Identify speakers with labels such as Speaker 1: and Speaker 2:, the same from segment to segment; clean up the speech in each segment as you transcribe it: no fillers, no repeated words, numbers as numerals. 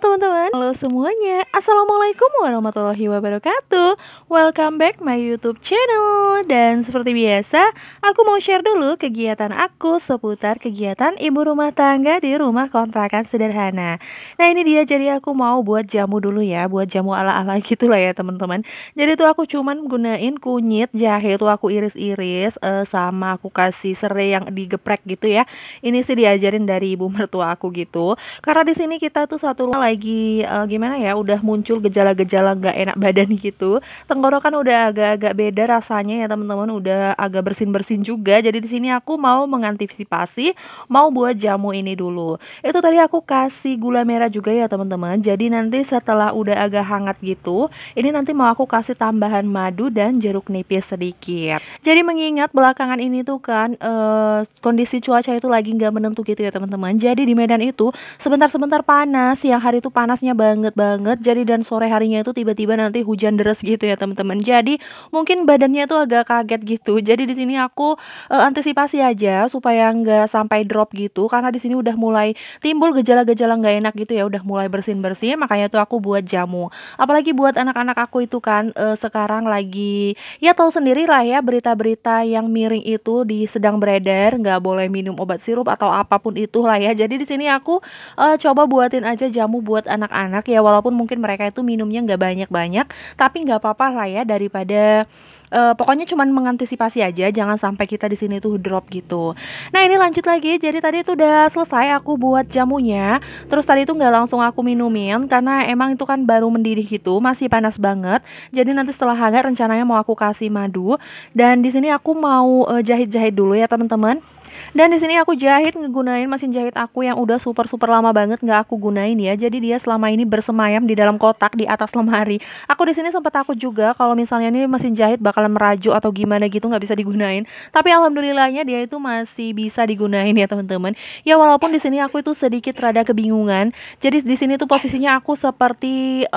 Speaker 1: teman-teman, halo semuanya. Assalamualaikum warahmatullahi wabarakatuh. Welcome back my YouTube channel. Dan seperti biasa, aku mau share dulu kegiatan aku seputar kegiatan ibu rumah tangga di rumah kontrakan sederhana. Nah ini dia, jadi aku mau buat jamu dulu ya, buat jamu ala-ala gitu lah ya teman-teman. Jadi tuh aku cuman gunain kunyit, jahe tuh aku iris-iris, sama aku kasih serai yang digeprek gitu ya. Ini sih diajarin dari ibu mertua aku gitu. Karena di sini kita tuh satu rumah lagi gimana ya, udah muncul gejala-gejala nggak enak badan gitu. Tenggorokan udah agak-agak beda rasanya ya teman-teman, udah agak bersin-bersin juga. Jadi di sini aku mau mengantisipasi, mau buat jamu ini dulu. Itu tadi aku kasih gula merah juga ya teman-teman. Jadi nanti setelah udah agak hangat gitu, ini nanti mau aku kasih tambahan madu dan jeruk nipis sedikit. Jadi mengingat belakangan ini tuh kan kondisi cuaca itu lagi nggak menentu gitu ya teman-teman. Jadi di Medan itu sebentar-sebentar panas, siang hari itu panasnya banget. Jadi dan sore harinya itu tiba-tiba nanti hujan deras gitu ya teman-teman. Jadi mungkin badannya tuh agak kaget gitu. Jadi di sini aku antisipasi aja supaya nggak sampai drop gitu. Karena di sini udah mulai timbul gejala-gejala nggak enak gitu ya. Udah mulai bersin-bersin. Makanya tuh aku buat jamu. Apalagi buat anak-anak aku itu kan sekarang lagi, ya tahu sendiri lah ya, berita-berita yang miring itu sedang beredar. Nggak boleh minum obat sirup atau apapun itu lah ya. Jadi di sini aku coba buatin aja jamu buat anak-anak ya, walaupun mungkin mereka itu minumnya nggak banyak-banyak, tapi nggak apa-apa lah ya, daripada pokoknya cuman mengantisipasi aja, jangan sampai kita di sini tuh drop gitu. Nah ini lanjut lagi, jadi tadi itu udah selesai aku buat jamunya. Terus tadi itu nggak langsung aku minumin karena emang itu kan baru mendidih gitu, masih panas banget. Jadi nanti setelah hangat rencananya mau aku kasih madu. Dan di sini aku mau jahit-jahit dulu ya teman-teman. Dan di sini aku jahit ngegunain mesin jahit aku yang udah super lama banget nggak aku gunain ya. Jadi dia selama ini bersemayam di dalam kotak di atas lemari. Aku di sini sempat takut juga kalau misalnya ini mesin jahit bakalan merajuk atau gimana gitu, nggak bisa digunain. Tapi alhamdulillahnya dia itu masih bisa digunain ya teman-teman. Ya walaupun di sini aku itu sedikit rada kebingungan. Jadi di sini tuh posisinya aku seperti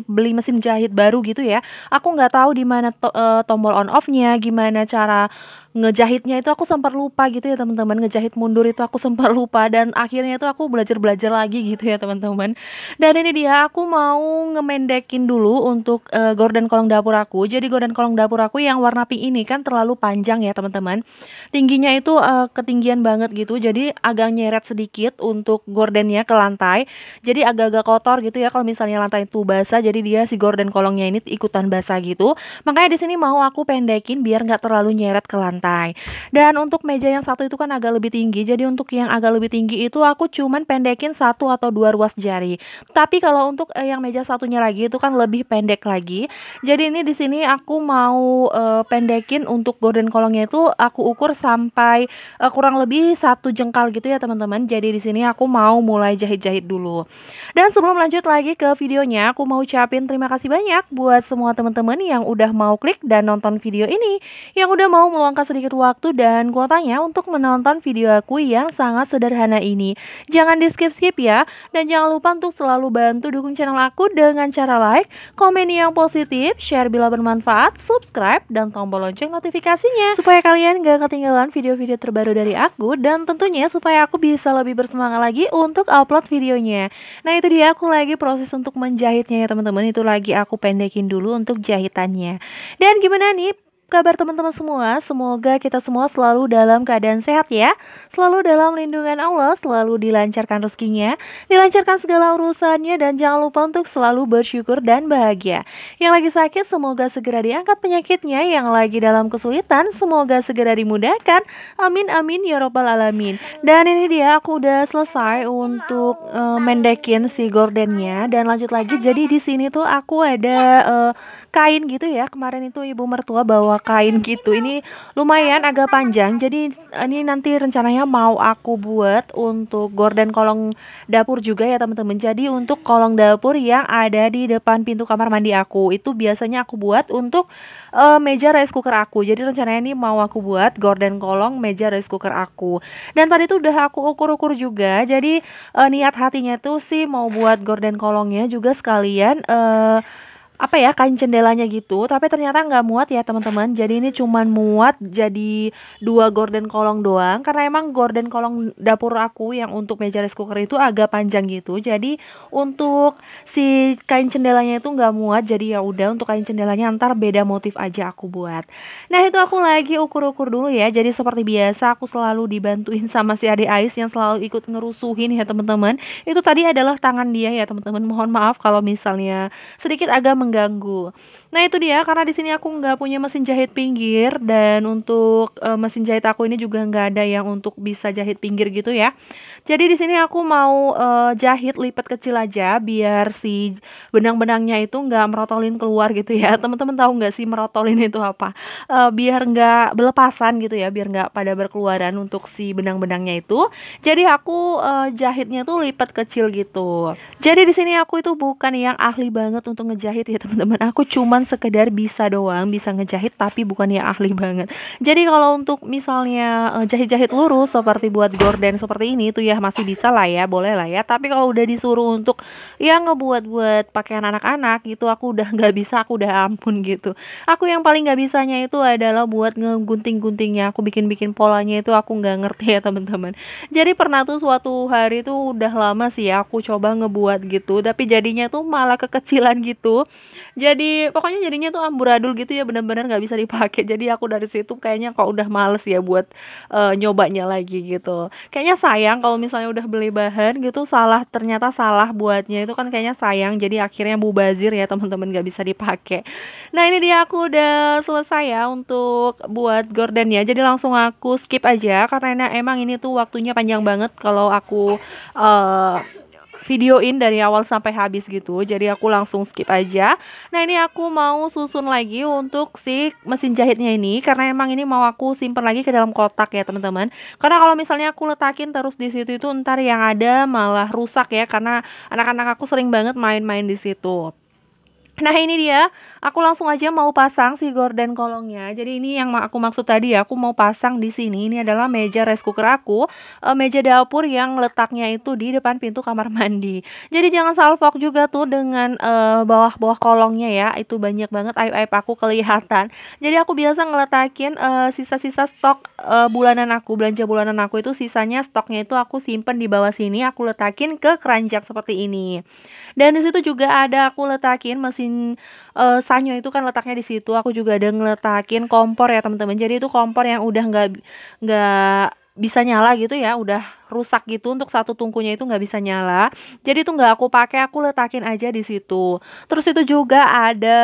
Speaker 1: beli mesin jahit baru gitu ya. Aku nggak tahu di mana tombol on off-nya, gimana cara ngejahitnya itu aku sempat lupa gitu ya teman-teman. Ngejahit mundur itu aku sempat lupa, dan akhirnya itu aku belajar lagi gitu ya teman-teman. Dan ini dia, aku mau ngemendekin dulu untuk gorden kolong dapur aku. Jadi gorden kolong dapur aku yang warna pink ini kan terlalu panjang ya teman-teman. Tingginya itu ketinggian banget gitu. Jadi agak nyeret sedikit untuk gordennya ke lantai. Jadi agak-agak kotor gitu ya kalau misalnya lantai itu basah. Jadi dia si gorden kolongnya ini ikutan basah gitu. Makanya di sini mau aku pendekin biar nggak terlalu nyeret ke lantai. Dan untuk meja yang satu itu kan agak lebih tinggi. Jadi untuk yang agak lebih tinggi itu aku cuman pendekin 1 atau 2 ruas jari. Tapi kalau untuk yang meja satunya lagi itu kan lebih pendek lagi. Jadi ini di sini aku mau pendekin untuk gorden kolongnya itu aku ukur sampai kurang lebih 1 jengkal gitu ya teman-teman. Jadi di sini aku mau mulai jahit-jahit dulu. Dan sebelum lanjut lagi ke videonya, aku mau ucapin terima kasih banyak buat semua teman-teman yang udah mau klik dan nonton video ini, yang udah mau meluangkan sedikit waktu dan kuotanya untuk menonton video aku yang sangat sederhana ini. Jangan di skip-skip ya, dan jangan lupa untuk selalu bantu dukung channel aku dengan cara like, komen yang positif, share bila bermanfaat, subscribe, dan tombol lonceng notifikasinya supaya kalian gak ketinggalan video-video terbaru dari aku, dan tentunya supaya aku bisa lebih bersemangat lagi untuk upload videonya. Nah itu dia, aku lagi proses untuk menjahitnya ya teman-teman. Itu lagi aku pendekin dulu untuk jahitannya. Dan gimana nih kabar teman-teman semua? Semoga kita semua selalu dalam keadaan sehat ya, selalu dalam lindungan Allah, selalu dilancarkan rezekinya, dilancarkan segala urusannya, dan jangan lupa untuk selalu bersyukur dan bahagia. Yang lagi sakit semoga segera diangkat penyakitnya, yang lagi dalam kesulitan semoga segera dimudahkan. Amin amin ya robbal alamin. Dan ini dia, aku udah selesai untuk mendekin si gordennya. Dan lanjut lagi, jadi di sini tuh aku ada kain gitu ya. Kemarin itu ibu mertua bawa kain gitu, ini lumayan agak panjang. Jadi ini nanti rencananya mau aku buat untuk gorden kolong dapur juga ya teman-teman. Jadi untuk kolong dapur yang ada di depan pintu kamar mandi aku, itu biasanya aku buat untuk meja rice cooker aku. Jadi rencananya ini mau aku buat gorden kolong meja rice cooker aku. Dan tadi tuh udah aku ukur-ukur juga. Jadi niat hatinya tuh sih mau buat gorden kolongnya juga sekalian apa ya, kain jendelanya gitu, tapi ternyata nggak muat ya teman-teman. Jadi ini cuman muat jadi 2 gorden kolong doang, karena emang gorden kolong dapur aku yang untuk meja rice cooker itu agak panjang gitu. Jadi untuk si kain jendelanya itu nggak muat, jadi ya udah untuk kain jendelanya ntar beda motif aja aku buat. Nah itu aku lagi ukur-ukur dulu ya. Jadi seperti biasa aku selalu dibantuin sama si adik Ais yang selalu ikut ngerusuhin ya teman-teman. Itu tadi adalah tangan dia ya teman-teman. Mohon maaf kalau misalnya sedikit agak mengganggu. Nah itu dia, karena di sini aku nggak punya mesin jahit pinggir, dan untuk mesin jahit aku ini juga nggak ada yang untuk bisa jahit pinggir gitu ya. Jadi di sini aku mau jahit lipat kecil aja biar si benang-benangnya itu nggak merotolin keluar gitu ya. Teman-teman tahu nggak sih merotolin itu apa? Biar nggak belepasan gitu ya, biar nggak pada berkeluaran untuk si benang-benangnya itu. Jadi aku jahitnya tuh lipat kecil gitu. Jadi di sini aku itu bukan yang ahli banget untuk ngejahit ya teman-teman. Aku cuman sekedar bisa doang, bisa ngejahit tapi bukan yang ahli banget. Jadi kalau untuk misalnya jahit-jahit lurus seperti buat gorden seperti ini itu ya masih bisa lah ya, boleh lah ya. Tapi kalau udah disuruh untuk yang ngebuat-buat pakaian anak-anak gitu aku udah nggak bisa, aku udah ampun gitu. Aku yang paling nggak bisanya itu adalah buat ngegunting-guntingnya, aku bikin-bikin polanya itu aku nggak ngerti ya teman-teman. Jadi pernah tuh suatu hari tuh udah lama sih ya aku coba ngebuat gitu, tapi jadinya tuh malah kekecilan gitu. Jadi pokoknya jadinya tuh amburadul gitu ya, benar-benar nggak bisa dipakai. Jadi aku dari situ kayaknya kok udah males ya buat nyobanya lagi gitu. Kayaknya sayang kalau misalnya udah beli bahan gitu salah, ternyata salah buatnya itu kan kayaknya sayang. Jadi akhirnya mubazir ya teman-teman, nggak bisa dipakai. Nah ini dia, aku udah selesai ya untuk buat gorden ya. Jadi langsung aku skip aja karena emang ini tuh waktunya panjang banget kalau aku eh videoin dari awal sampai habis gitu. Jadi aku langsung skip aja. Nah ini aku mau susun lagi untuk si mesin jahitnya ini, karena emang ini mau aku simpen lagi ke dalam kotak ya teman-teman. Karena kalau misalnya aku letakin terus di situ itu ntar yang ada malah rusak ya, karena anak-anak aku sering banget main-main di situ. Nah ini dia, aku langsung aja mau pasang si gorden kolongnya. Jadi ini yang aku maksud tadi ya, aku mau pasang di sini. Ini adalah meja rice cooker aku, meja dapur yang letaknya itu di depan pintu kamar mandi. Jadi jangan salfok juga tuh dengan bawah-bawah kolongnya ya, itu banyak banget aib-aib aku kelihatan. Jadi aku biasa ngeletakin sisa-sisa stok bulanan aku, belanja bulanan aku itu sisanya stoknya itu aku simpen di bawah sini, aku letakin ke keranjang seperti ini. Dan di situ juga ada aku letakin mesin sanyo itu kan letaknya di situ. Aku juga ada ngeletakin kompor ya teman-teman. Jadi itu kompor yang udah nggak bisa nyala gitu ya, udah rusak gitu, untuk satu tungkunya itu nggak bisa nyala. Jadi itu nggak aku pakai, aku letakin aja di situ. Terus itu juga ada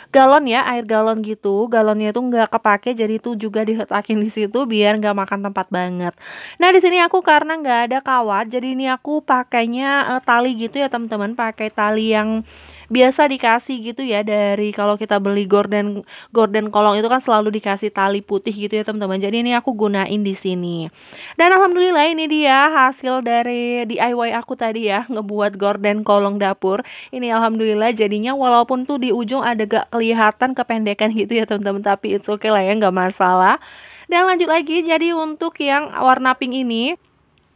Speaker 1: galon ya, air galon gitu. Galonnya itu nggak kepake, jadi itu juga diletakin di situ biar nggak makan tempat banget. Nah di sini aku karena nggak ada kawat, jadi ini aku pakainya tali gitu ya teman-teman, pakai tali yang biasa dikasih gitu ya, dari kalau kita beli gorden gorden kolong itu kan selalu dikasih tali putih gitu ya teman-teman. Jadi ini aku gunain di sini. Dan alhamdulillah ini dia hasil dari DIY aku tadi ya, ngebuat gorden kolong dapur. Ini alhamdulillah jadinya, walaupun tuh di ujung ada gak kelihatan kependekan gitu ya teman-teman, tapi it's okay lah ya, nggak masalah. Dan lanjut lagi, jadi untuk yang warna pink ini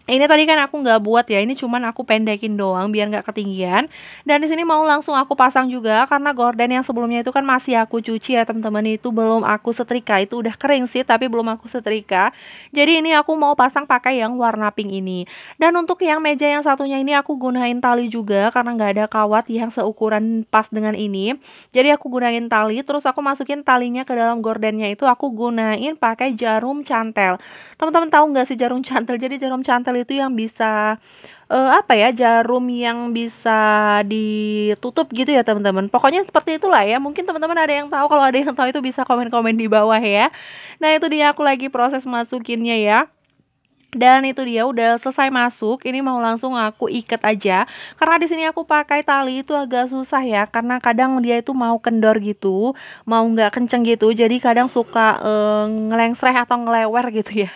Speaker 1: tadi kan aku nggak buat ya, ini cuman aku pendekin doang biar nggak ketinggian. Dan di sini mau langsung aku pasang juga, karena gorden yang sebelumnya itu kan masih aku cuci ya teman-teman, itu belum aku setrika, itu udah kering sih tapi belum aku setrika. Jadi ini aku mau pasang pakai yang warna pink ini. Dan untuk yang meja yang satunya ini aku gunain tali juga, karena nggak ada kawat yang seukuran pas dengan ini. Jadi aku gunain tali, terus aku masukin talinya ke dalam gordennya itu aku gunain pakai jarum cantel. Teman-teman tahu nggak sih jarum cantel? Jadi jarum cantel itu yang bisa apa ya, jarum yang bisa ditutup gitu ya teman-teman. Pokoknya seperti itulah ya. Mungkin teman-teman ada yang tahu, kalau ada yang tahu itu bisa komen-komen di bawah ya. Nah itu dia, aku lagi proses masukinnya ya. Dan itu dia udah selesai masuk. Ini mau langsung aku ikat aja. Karena di sini aku pakai tali itu agak susah ya. Karena kadang dia itu mau kendor gitu, mau nggak kenceng gitu. Jadi kadang suka ngelengsreh atau ngelewer gitu ya.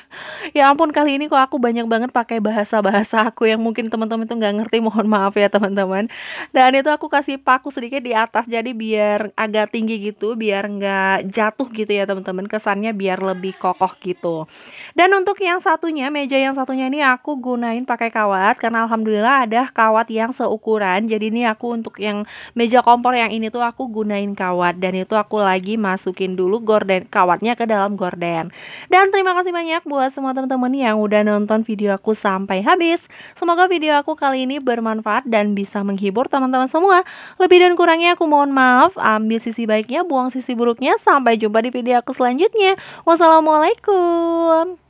Speaker 1: Ya ampun, kali ini kok aku banyak banget pakai bahasa-bahasa aku yang mungkin teman-teman itu nggak ngerti. Mohon maaf ya teman-teman. Dan itu aku kasih paku sedikit di atas. Jadi biar agak tinggi gitu, biar nggak jatuh gitu ya teman-teman. Kesannya biar lebih kokoh gitu. Dan untuk yang satunya meja yang satunya ini aku gunain pakai kawat karena alhamdulillah ada kawat yang seukuran. Jadi ini aku untuk yang meja kompor yang ini tuh aku gunain kawat, dan itu aku lagi masukin dulu gorden kawatnya ke dalam gorden. Dan terima kasih banyak buat semua teman-teman yang udah nonton video aku sampai habis. Semoga video aku kali ini bermanfaat dan bisa menghibur teman-teman semua. Lebih dan kurangnya aku mohon maaf. Ambil sisi baiknya, buang sisi buruknya. Sampai jumpa di video aku selanjutnya. Wassalamualaikum.